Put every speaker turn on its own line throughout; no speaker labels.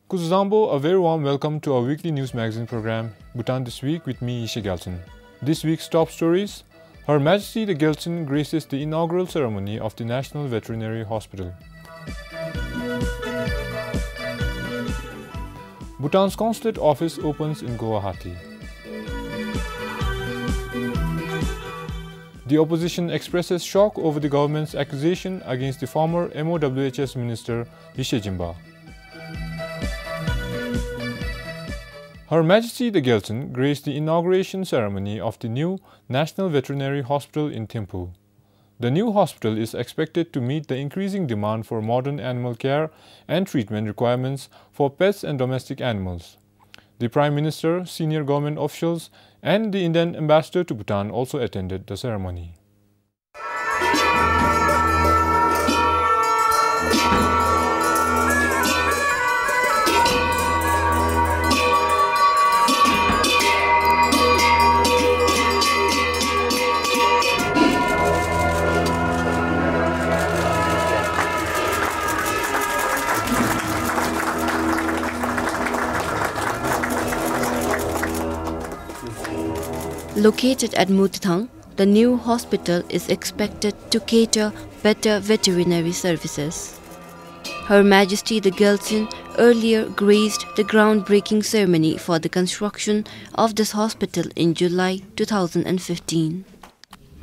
Kuzambo, a very warm welcome to our weekly news magazine program, Bhutan This Week with me, Ishe Gelson. This week's top stories: Her Majesty the Gelson graces the inaugural ceremony of the National Veterinary Hospital. Bhutan's consulate office opens in Guwahati. The opposition expresses shock over the government's accusation against the former MOWHS minister Yishejimba. Her Majesty the Gelson graced the inauguration ceremony of the new National Veterinary Hospital in Thimphu. The new hospital is expected to meet the increasing demand for modern animal care and treatment requirements for pets and domestic animals. The Prime Minister, senior government officials, and the Indian ambassador to Bhutan also attended the ceremony.
Located at Muththang, the new hospital is expected to cater better veterinary services. Her Majesty the Gelson earlier graced the groundbreaking ceremony for the construction of this hospital in July 2015.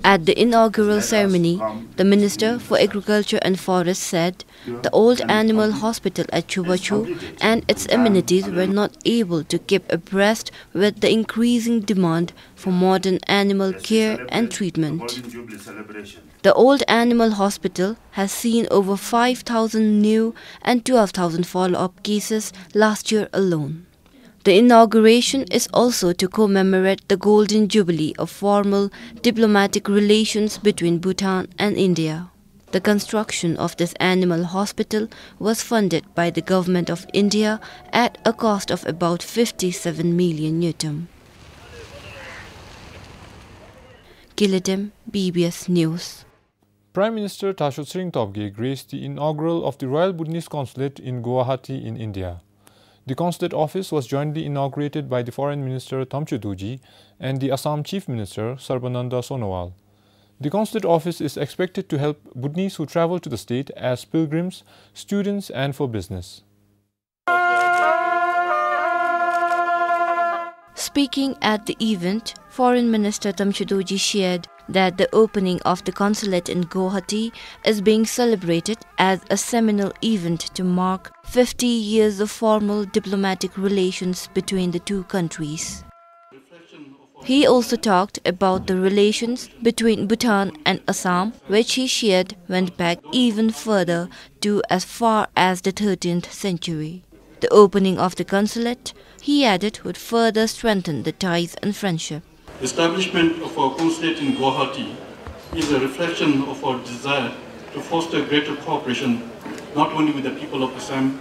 At the inaugural ceremony, the Minister for Agriculture and Forests said the old animal hospital at Chubachu and its amenities were not able to keep abreast with the increasing demand for modern animal care and treatment. The old animal hospital has seen over 5,000 new and 12,000 follow-up cases last year alone. The inauguration is also to commemorate the Golden Jubilee of formal diplomatic relations between Bhutan and India. The construction of this animal hospital was funded by the Government of India at a cost of about 57 million Newton. Kilidem, BBS News.
Prime Minister Thachot Sring Tobgay graced the inaugural of the Royal Bhutanese Consulate in Guwahati in India. The consulate office was jointly inaugurated by the Foreign Minister Thamcho Duji and the Assam Chief Minister Sarbananda Sonowal. The consulate office is expected to help Bhutanese who travel to the state as pilgrims, students and for business.
Speaking at the event, Foreign Minister Thamcho Duji shared that the opening of the consulate in Guwahati is being celebrated as a seminal event to mark 50 years of formal diplomatic relations between the two countries. He also talked about the relations between Bhutan and Assam, which he shared went back even further to as far as the 13th century. The opening of the consulate, he added, would further strengthen the ties and friendship.
The establishment of our consulate in Guwahati is a reflection of our desire to foster greater cooperation not only with the people of Assam,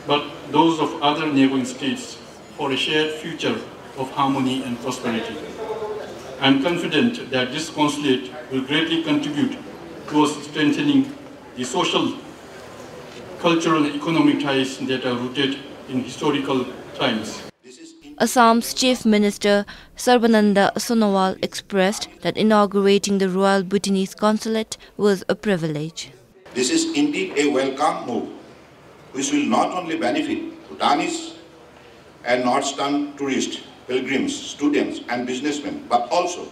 but those of other neighboring states for a shared future of harmony and prosperity. I am confident that this consulate will greatly contribute towards strengthening the social, cultural and economic ties that are rooted in historical times.
Assam's Chief Minister Sarbananda Sonowal expressed that inaugurating the Royal Bhutanese Consulate was a privilege.
This is indeed a welcome move, which will not only benefit Bhutanese and Northeastern tourists, pilgrims, students and businessmen, but also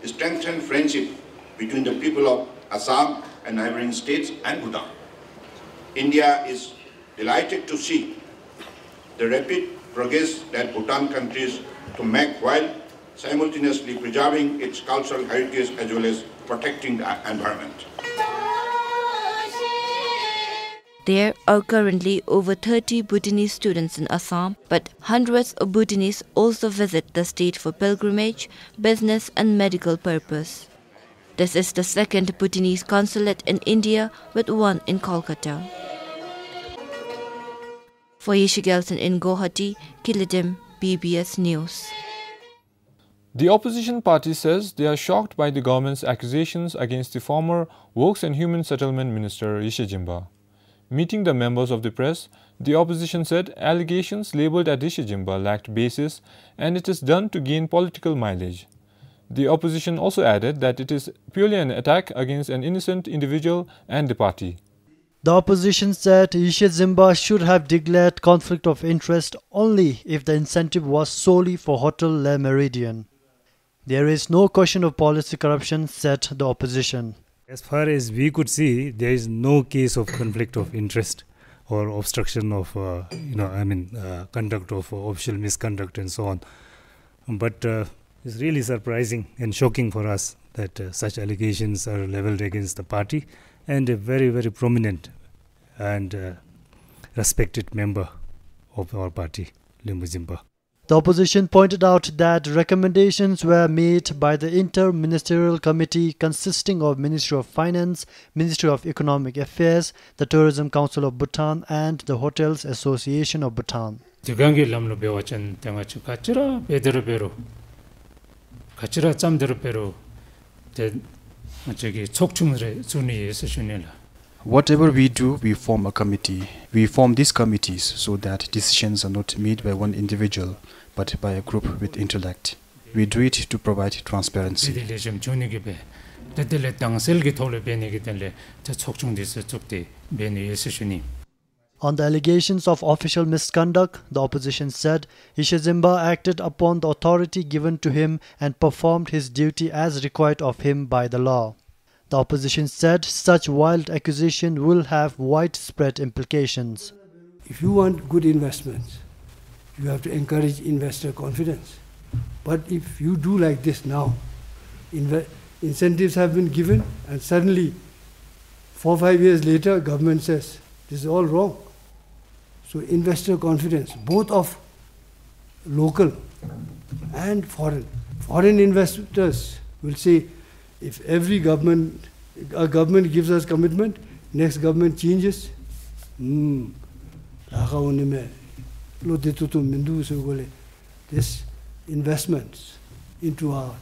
strengthen friendship between the people of Assam and neighboring states and Bhutan. India is delighted to see the rapid progress that Bhutan continues to make while simultaneously preserving its cultural heritage as well as protecting the environment.
There are currently over 30 Bhutanese students in Assam, but hundreds of Bhutanese also visit the state for pilgrimage, business and medical purpose. This is the second Bhutanese consulate in India with one in Kolkata. For Ishe Gelson in Guwahati, Kilidem, BBS News.
The opposition party says they are shocked by the government's accusations against the former Works and Human Settlement Minister Yishejimba. Meeting the members of the press, the opposition said allegations labelled Adisha Jimba lacked basis and it is done to gain political mileage. The opposition also added that it is purely an attack against an innocent individual and the party.
The opposition said Adisha Jimba should have declared conflict of interest only if the incentive was solely for Hotel Le Méridien. There is no question of policy corruption, said the opposition.
As far as we could see, there is no case of conflict of interest or obstruction of, conduct of official misconduct and so on. But it's really surprising and shocking for us that such allegations are leveled against the party and a very, very prominent and respected member of our party, Limbu Jimba.
The opposition pointed out that recommendations were made by the Inter-Ministerial Committee consisting of Ministry of Finance, Ministry of Economic Affairs, the Tourism Council of Bhutan and the Hotels Association of Bhutan.
Whatever we do, we form a committee. We form these committees so that decisions are not made by one individual, but by a group with intellect. We do it to provide transparency.
On the allegations of official misconduct, the opposition said Adisha Jimba acted upon the authority given to him and performed his duty as required of him by the law. The opposition said such wild accusation will have widespread implications.
If you want good investments, you have to encourage investor confidence. But if you do like this now, incentives have been given and suddenly 4 or 5 years later, government says this is all wrong. So investor confidence, both of local and foreign. Foreign investors will say, if every government gives us commitment, next government changes. This investments into our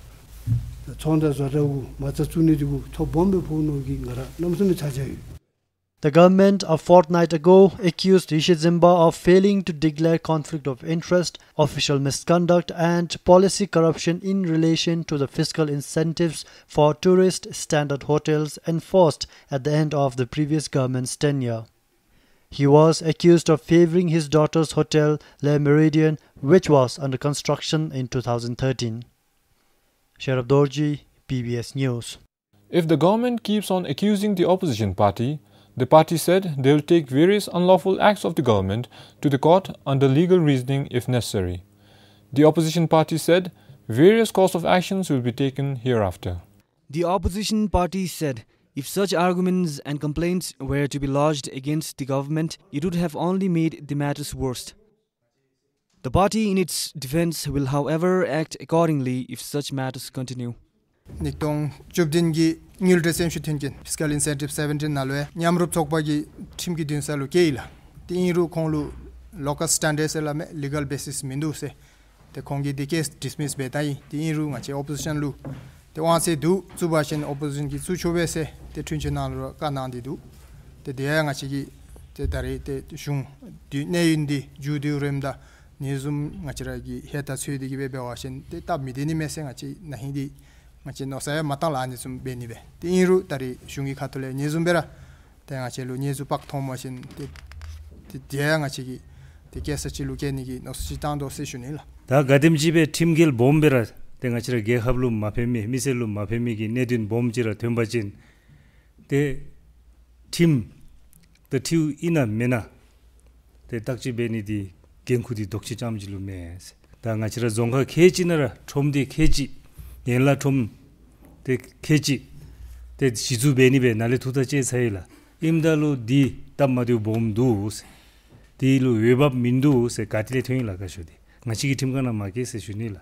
The government a fortnight ago accused Adisha Jimba of failing to declare conflict of interest, official misconduct and policy corruption in relation to the fiscal incentives for tourist standard hotels enforced at the end of the previous government's tenure. He was accused of favouring his daughter's hotel Le Méridien, which was under construction in 2013. Sharab Dorji, PBS News.
If the government keeps on accusing the opposition party, the party said they will take various unlawful acts of the government to the court under legal reasoning if necessary. The opposition party said various course of actions will be taken hereafter.
The opposition party said if such arguments and complaints were to be lodged against the government, it would have only made the matters worse. The party in its defense will, however, act accordingly if such matters continue.
Niktong Jubdingi Nil Resensu Tinkin, Fiscal Incentive 17 Nalwe, Nyamrup Tokbagi, Timki Dinsalu Keila, the Inru Konglu, local standards legal basis Minduse, the Kongi the case dismissed Betai, the Inru Machi opposition lu, the one say do, Subashan opposition Kitsuchove, the Trinchanalu Kanandi do, the Deangachi, the Dare, the Shung, the Neindi, Judu Remda, Nizum Machiragi, Heta Sudi Bebawashin, the Tabmidini Messangachi, Nahidi. No saya matang la nisum benibe. Ti inru dari shungi katole nizum bera. Tenga chelu nizu pak thomasin ti dia ngachi ti kesa chelu kenigi no sitando seshunila.
Da gadimjibe timgil bombera tenga chira gehablu mapemi miselu mapemi gi nedin bomjira thembajin. Te tim the two ina mena te takji beni di genkudi dokchi jamjilu mes. Da ngachira zonga khejinara chomdi kheji yenla chom te keji te shizu benibe nale tuta che saila imdalu di tamadu bomdu di lu webab mindu se katile thingla ka shodi ngachi ki timgana ma ke se shunila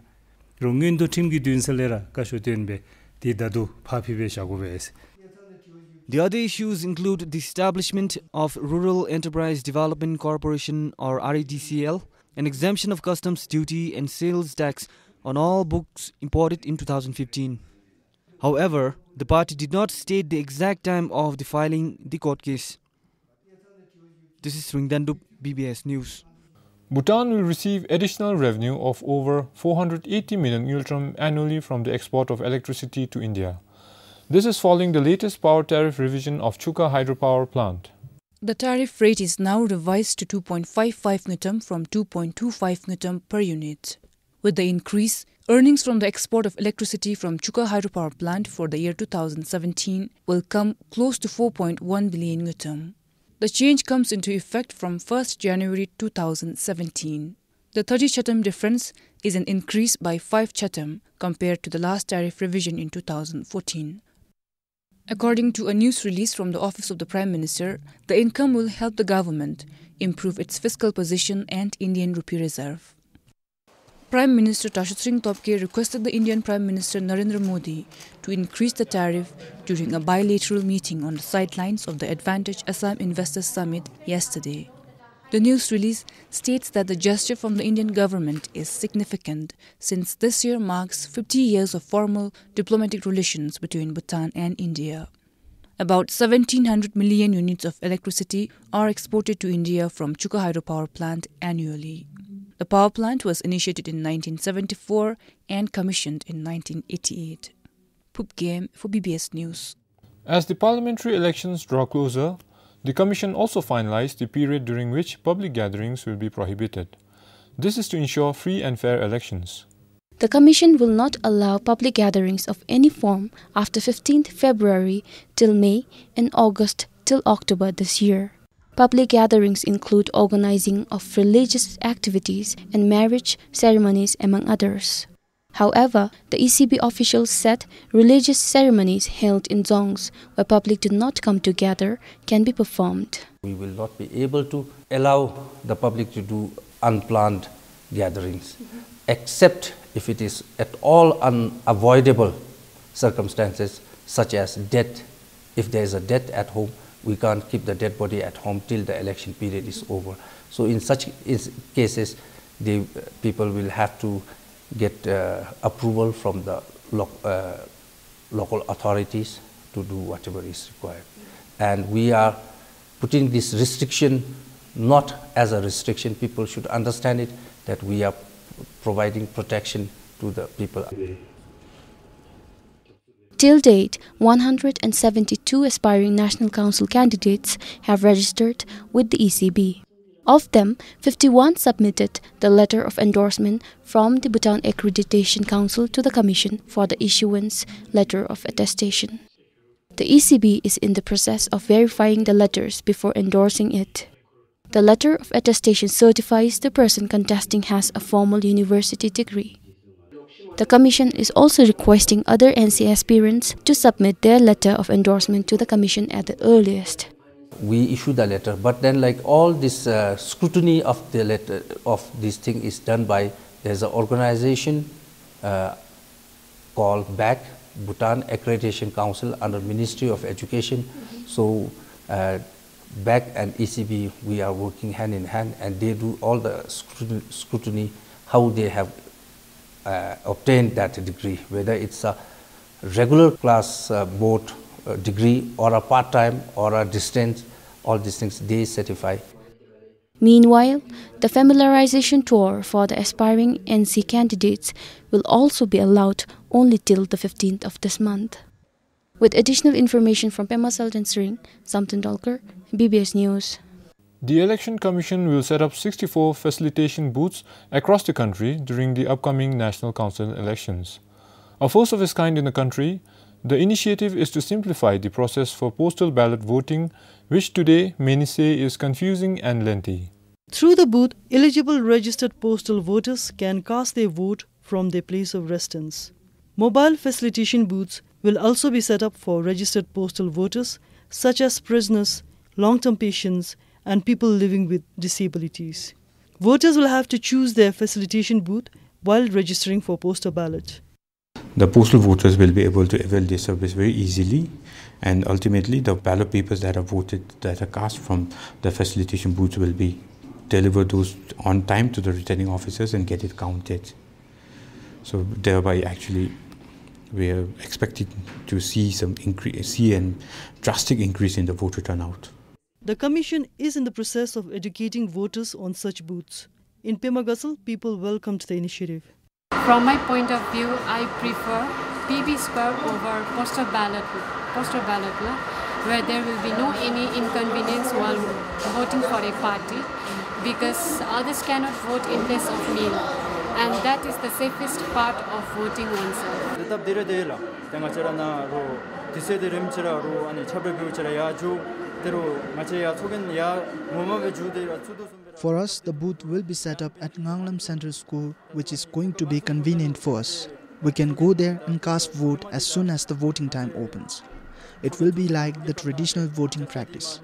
rongin do timgi dinsalera ka shodenbe di dadu phapibe shagobes.
The other issues include the establishment of Rural Enterprise Development Corporation or REDCL, an exemption of customs duty and sales tax on all books imported in 2015. However, the party did not state the exact time of the filing the court case. This is Ringdandup, BBS News.
Bhutan will receive additional revenue of over 480 million ngultram annually from the export of electricity to India. This is following the latest power tariff revision of Chuka hydropower plant.
The tariff rate is now revised to 2.55 ngultram from 2.25 ngultram per unit. With the increase, earnings from the export of electricity from Chuka hydropower plant for the year 2017 will come close to 4.1 billion ngultram. The change comes into effect from 1st January 2017. The 30 chatham difference is an increase by 5 chatham compared to the last tariff revision in 2014. According to a news release from the Office of the Prime Minister, the income will help the government improve its fiscal position and Indian rupee reserve. Prime Minister Tashut Topke requested the Indian Prime Minister Narendra Modi to increase the tariff during a bilateral meeting on the sidelines of the Advantage Assam Investors Summit yesterday. The news release states that the gesture from the Indian government is significant since this year marks 50 years of formal diplomatic relations between Bhutan and India. About 1,700 million units of electricity are exported to India from Chuka hydropower plant annually. The power plant was initiated in 1974 and commissioned in 1988. Pup Game for BBS News.
As the parliamentary elections draw closer, the Commission also finalized the period during which public gatherings will be prohibited. This is to ensure free and fair elections.
The Commission will not allow public gatherings of any form after 15th February till May and August till October this year. Public gatherings include organizing of religious activities and marriage ceremonies, among others. However, the ECB officials said religious ceremonies held in zongs where public do not come together can be performed.
We will not be able to allow the public to do unplanned gatherings, except if it is at all unavoidable circumstances, such as death. If there is a death at home, we can't keep the dead body at home till the election period is over. So in such cases, the people will have to get approval from the local authorities to do whatever is required. And we are putting this restriction not as a restriction. People should understand it, that we are providing protection to the people.
Till date, 172 aspiring National Council candidates have registered with the ECB. Of them, 51 submitted the letter of endorsement from the Bhutan Accreditation Council to the Commission for the issuance letter of attestation. The ECB is in the process of verifying the letters before endorsing it. The letter of attestation certifies the person contesting has a formal university degree. The Commission is also requesting other NC aspirants to submit their letter of endorsement to the Commission at the earliest.
We issue the letter, but then like all this scrutiny of the letter of this thing is done by, there's an organization called BAC, Bhutan Accreditation Council, under Ministry of Education. So BAC and ECB, we are working hand in hand, and they do all the scrutiny how they have obtained that degree, whether it's a regular class board degree or a part-time or a distance, all these things they certify.
Meanwhile, the familiarization tour for the aspiring NC candidates will also be allowed only till the 15th of this month. With additional information from Pema Sring, Samton Dolkar, BBS News.
The Election Commission will set up 64 facilitation booths across the country during the upcoming National Council elections. A first of its kind in the country, the initiative is to simplify the process for postal ballot voting, which today many say is confusing and lengthy.
Through the booth, eligible registered postal voters can cast their vote from their place of residence. Mobile facilitation booths will also be set up for registered postal voters, such as prisoners, long-term patients, and people living with disabilities. Voters will have to choose their facilitation booth while registering for postal ballot.
The postal voters will be able to avail this service very easily, and ultimately the ballot papers that are voted, that are cast from the facilitation booths, will be delivered those on time to the returning officers and get it counted. So thereby actually we are expecting to see a drastic increase in the voter turnout.
The Commission is in the process of educating voters on such booths. In Pema Gasol, people welcomed the initiative.
From my point of view, I prefer PB square over postal ballot, where there will be no any inconvenience while voting for a party, because others cannot vote in place of me, and that is the safest part of voting oneself.
For us, the booth will be set up at Nganglam Central School, which is going to be convenient for us. We can go there and cast vote as soon as the voting time opens. It will be like the traditional voting practice.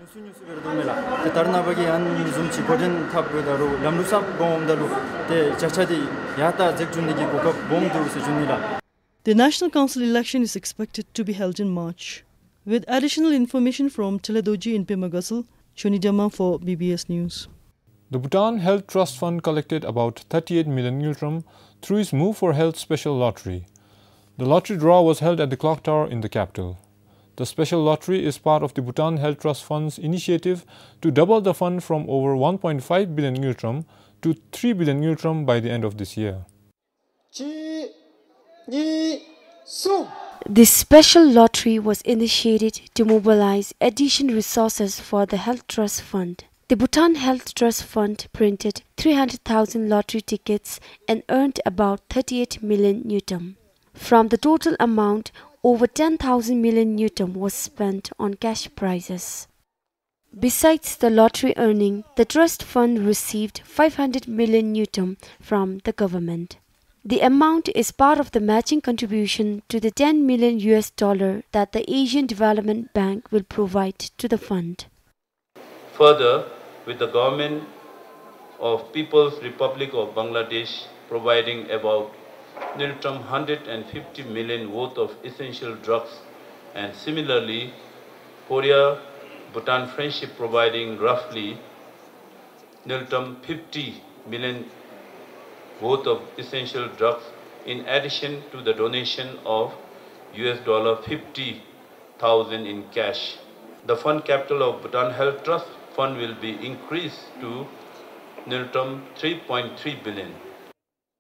The National Council election is expected to be held in March. With additional information from Teledoji in Pema Gasol, Chonidama for BBS News.
The Bhutan Health Trust Fund collected about 38 million ngultram through its Move for Health special lottery. The lottery draw was held at the clock tower in the capital. The special lottery is part of the Bhutan Health Trust Fund's initiative to double the fund from over 1.5 billion ngultram to 3 billion ngultram by the end of this year.
This special lottery was initiated to mobilize additional resources for the Health Trust Fund. The Bhutan Health Trust Fund printed 300,000 lottery tickets and earned about 38 million ngultram. From the total amount, over 10,000 million ngultram was spent on cash prizes. Besides the lottery earning, the trust fund received 500 million ngultram from the government. The amount is part of the matching contribution to the $10 million that the Asian Development Bank will provide to the fund.
Further, with the government of People's Republic of Bangladesh providing about 150 million worth of essential drugs, and similarly Korea-Bhutan Friendship providing roughly 50 million worth of essential drugs, in addition to the donation of $50,000 in cash. The fund capital of Bhutan Health Trust Fund will be increased to 3.3 billion.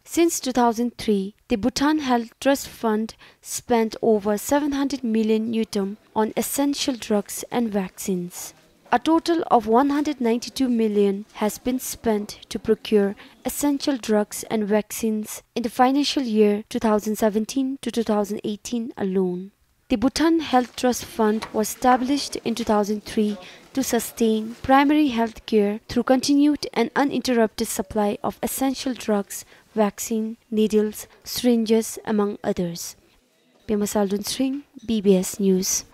Since 2003, the Bhutan Health Trust Fund spent over 700 million ngultram on essential drugs and vaccines. A total of 192 million has been spent to procure essential drugs and vaccines in the financial year 2017 to 2018 alone. The Bhutan Health Trust Fund was established in 2003 to sustain primary health care through continued and uninterrupted supply of essential drugs, vaccine, needles, syringes, among others. Pema Saldun Sring, BBS News.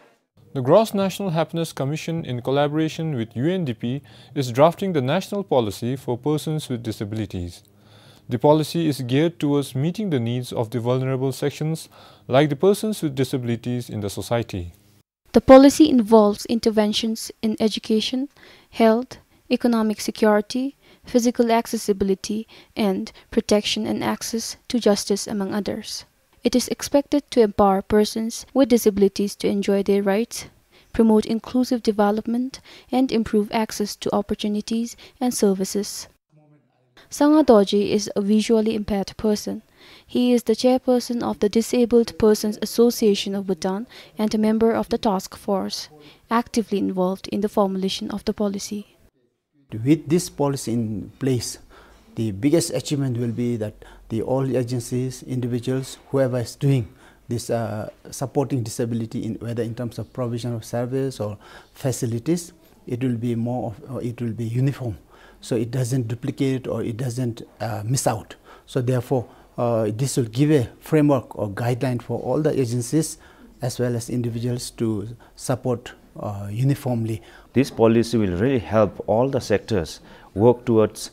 The Gross National Happiness Commission, in collaboration with UNDP, is drafting the national policy for persons with disabilities. The policy is geared towards meeting the needs of the vulnerable sections, like the persons with disabilities in the society.
The policy involves interventions in education, health, economic security, physical accessibility, and protection and access to justice, among others. It is expected to empower persons with disabilities to enjoy their rights, promote inclusive development, and improve access to opportunities and services. Sanga Doji is a visually impaired person. He is the chairperson of the Disabled Persons Association of Bhutan and a member of the task force, actively involved in the formulation of the policy.
With this policy in place, the biggest achievement will be that all agencies, individuals, whoever is doing this supporting disability, whether in terms of provision of service or facilities, it will be uniform. So it doesn't duplicate or it doesn't miss out. So therefore, this will give a framework or guideline for all the agencies as well as individuals to support uniformly.
This policy will really help all the sectors work towards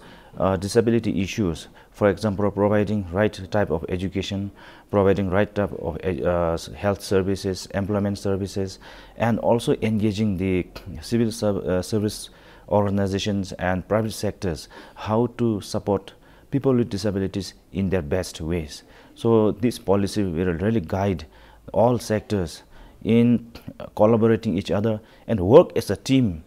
disability issues. For example, providing right type of education, providing right type of health services, employment services, and also engaging the civil service organizations and private sectors how to support people with disabilities in their best ways. So this policy will really guide all sectors in collaborating each other and work as a team.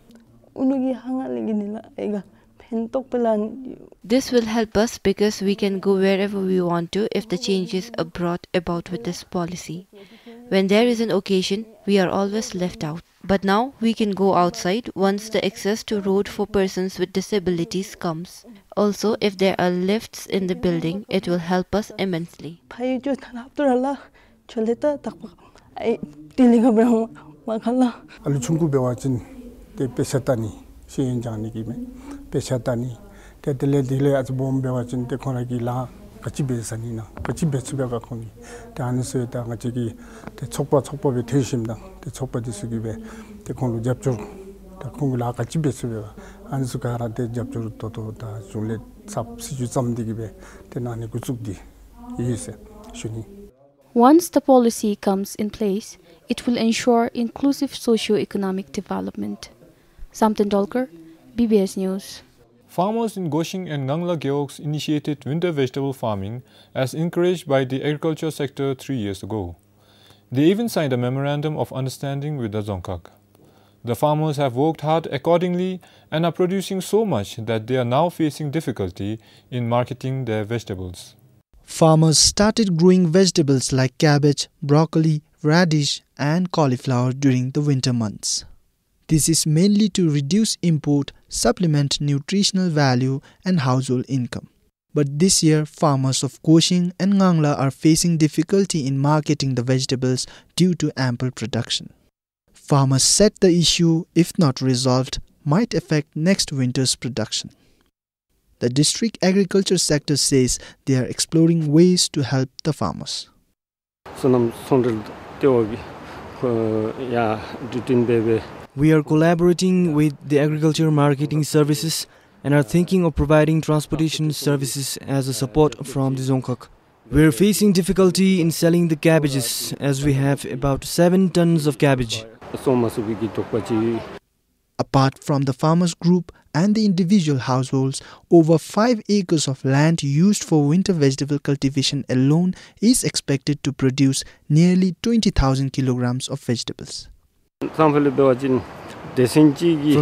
This will help us because we can go wherever we want to if the changes are brought about with this policy. When there is an occasion, we are always left out. But now we can go outside once the access to road for persons with disabilities comes. Also, if there are lifts in the building, it will help us immensely.
Once the policy comes in place, it will ensure inclusive socio-economic development. Samtin Dolkar, BBS News.
Farmers in Goshing and Ngangla Gyeoks initiated winter vegetable farming as encouraged by the agriculture sector 3 years ago. They even signed a memorandum of understanding with the Dzongkhag. The farmers have worked hard accordingly and are producing so much that they are now facing difficulty in marketing their vegetables.
Farmers started growing vegetables like cabbage, broccoli, radish and cauliflower during the winter months. This is mainly to reduce import, supplement nutritional value and household income. But this year, farmers of Goshing and Ngangla are facing difficulty in marketing the vegetables due to ample production. Farmers said the issue, if not resolved, might affect next winter's production. The district agriculture sector says they are exploring ways to help the farmers.
We are collaborating with the agriculture marketing services and are thinking of providing transportation services as a support from the Dzongkhag. We are facing difficulty in selling the cabbages as we have about 7 tons of cabbage.
Apart from the farmers group and the individual households, over 5 acres of land used for winter vegetable cultivation alone is expected to produce nearly 20,000 kilograms of vegetables.
From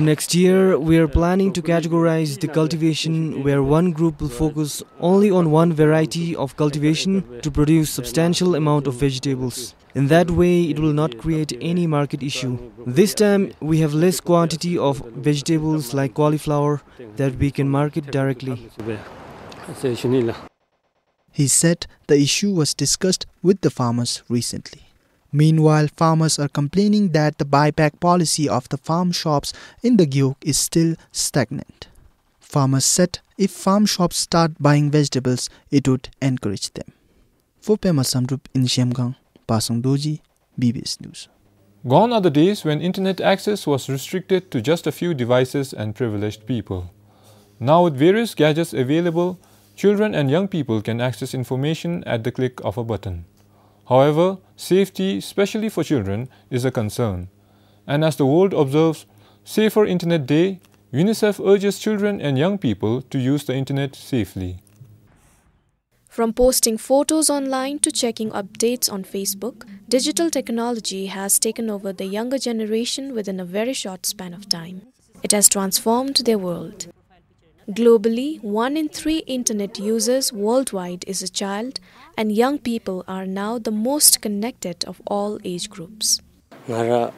next year, we are planning to categorize the cultivation where one group will focus only on one variety of cultivation to produce substantial amount of vegetables. In that way, it will not create any market issue. This time, we have less quantity of vegetables like cauliflower that we can market directly.
He said the issue was discussed with the farmers recently. Meanwhile, farmers are complaining that the buyback policy of the farm shops in the Gyeok is still stagnant. Farmers said if farm shops start buying vegetables, it would encourage them. For Pema Samrup in Siamgang, Pasang Doji, BBS News.
Gone are the days when internet access was restricted to just a few devices and privileged people. Now with various gadgets available, children and young people can access information at the click of a button. However, safety, especially for children, is a concern. And as the world observes Safer Internet Day, UNICEF urges children and young people to use the internet safely.
From posting photos online to checking updates on Facebook, digital technology has taken over the younger generation within a very short span of time. It has transformed their world. Globally, 1 in 3 internet users worldwide is a child, and young people are now the most connected of all age groups.
I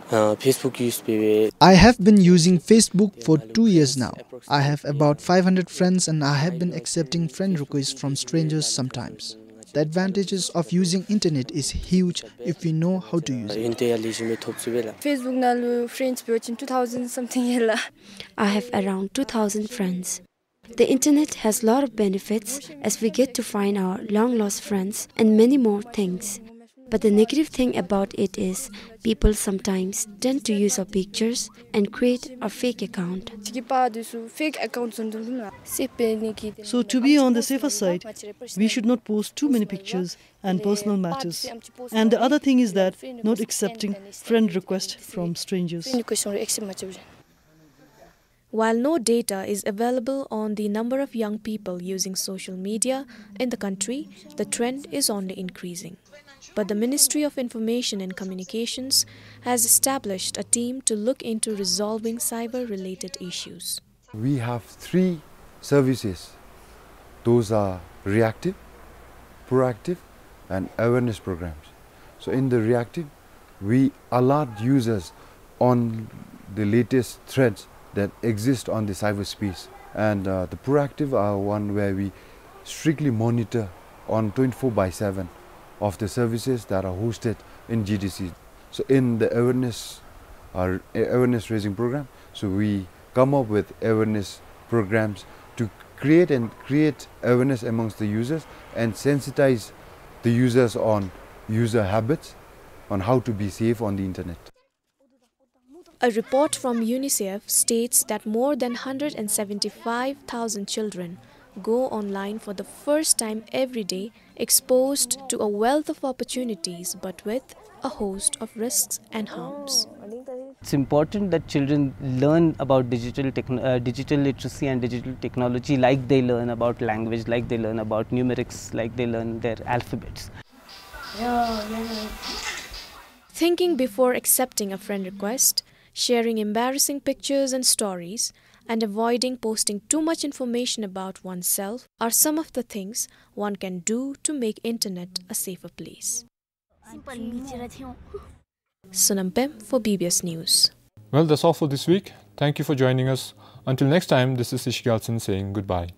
have been using Facebook for 2 years now. I have about 500 friends and I have been accepting friend requests from strangers sometimes. The advantages of using internet is huge if we know how to use it.
Facebook friends 2000 something.
I have around 2000 friends. The internet has a lot of benefits as we get to find our long-lost friends and many more things. But the negative thing about it is people sometimes tend to use our pictures and create a fake account.
So to be on the safer side, we should not post too many pictures and personal matters. And the other thing is that not accepting friend requests from strangers.
While no data is available on the number of young people using social media in the country, the trend is only increasing. But the Ministry of Information and Communications has established a team to look into resolving cyber-related issues.
We have 3 services. Those are reactive, proactive, and awareness programs. So in the reactive, we alert users on the latest threats that exist on the cyberspace. And the proactive are one where we strictly monitor on 24/7 of the services that are hosted in GDC. So in the awareness raising program, so we come up with awareness programs to create awareness amongst the users and sensitize the users on user habits, on how to be safe on the internet.
A report from UNICEF states that more than 175,000 children go online for the first time every day, exposed to a wealth of opportunities but with a host of risks and harms.
It's important that children learn about digital literacy and digital technology like they learn about language, like they learn about numerics, like they learn their alphabets.
Thinking before accepting a friend request, sharing embarrassing pictures and stories, and avoiding posting too much information about oneself are some of the things one can do to make internet a safer place. Sonampem for BBS News.
Well, that's all for this week. Thank you for joining us. Until next time, this is Ishgalson saying goodbye.